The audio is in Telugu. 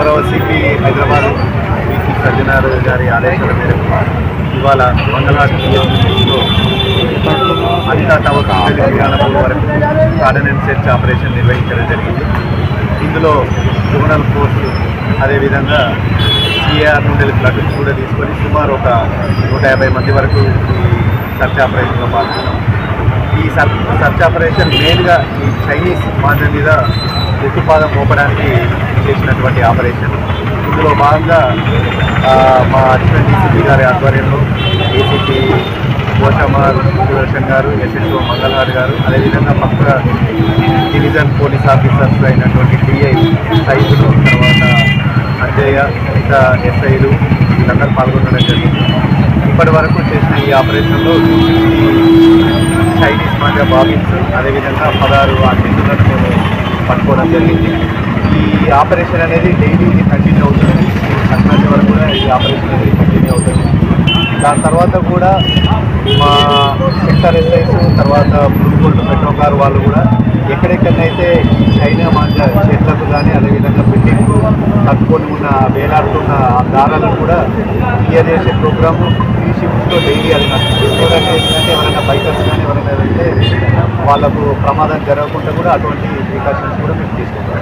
గౌరవ సిపి హైదరాబాద్ బీసీ సజ్జనార్ గారి ఆదేశాల మేరకు ఇవాళ మంగళవారం అనితా టవర్ శ్రీకానపూర్ వరకు గార్డెన్ అండ్ సెర్చ్ ఆపరేషన్ నిర్వహించడం జరిగింది. ఇందులో జోనల్ ఫోర్స్ అదేవిధంగా సిఆర్ నుండి ప్లటూన్స్ కూడా తీసుకొని సుమారు ఒక 150 మంది వరకు ఈ సర్చ్ ఆపరేషన్లో పాల్గొన్నాం. ఈ సర్చ్ ఆపరేషన్ మెయిన్గా ఈ చైనీస్ మాంజ మీద ఉక్కుపాదం మోపడానికి చేసినటువంటి ఆపరేషన్. ఇందులో భాగంగా మా అడిషనల్ డీసీపీ గారి ఆధ్వర్యంలో ఏసీపీ గోషమార్ సుదర్శన్ గారు, ఎస్ఎస్ఓ మంగళహార్ గారు, అదేవిధంగా పక్క డివిజన్ పోలీస్ ఆఫీసర్స్ అయినటువంటి డిఐ సైదులు, తర్వాత అంజయ్య, ఇంకా ఎస్ఐలు వీళ్ళందరూ పాల్గొనడం జరిగింది. ఇప్పటి వరకు చేసిన ఈ ఆపరేషన్లో 260 చైనీస్ మాంజా బాబిన్స్, అదేవిధంగా 16 ఆర్టిస్టులను మేము పట్టుకోవడం జరిగింది. ఈ ఆపరేషన్ అనేది డైలీ కంటిన్యూ అవుతుంది. సంక్రాంతి వరకు కూడా ఈ ఆపరేషన్ అనేది కంటిన్యూ అవుతుంది. దాని తర్వాత కూడా మా సెక్టర్ ఎస్ఐస్, తర్వాత బ్లూగోల్డ్ మెట్రో కార్ వాళ్ళు కూడా ఎక్కడెక్కడైతే ఈ చైనా మాంజా చెట్లకు కానీ అదేవిధంగా బిల్డింగ్ కట్టుకొని ఉన్న వేలాడుతున్న ఆ దారాలను కూడా క్లియర్ చేసే ప్రోగ్రాము 3 షిఫ్ట్స్లో డైలీ అది నడుస్తుంది. ఎందుకంటే ఎవరైనా బైకర్స్ కానీ ఎవరైనా వెళ్తే వాళ్ళకు ప్రమాదం జరగకుండా కూడా అటువంటి ప్రికాషన్స్ కూడా మేము తీసుకుంటాం.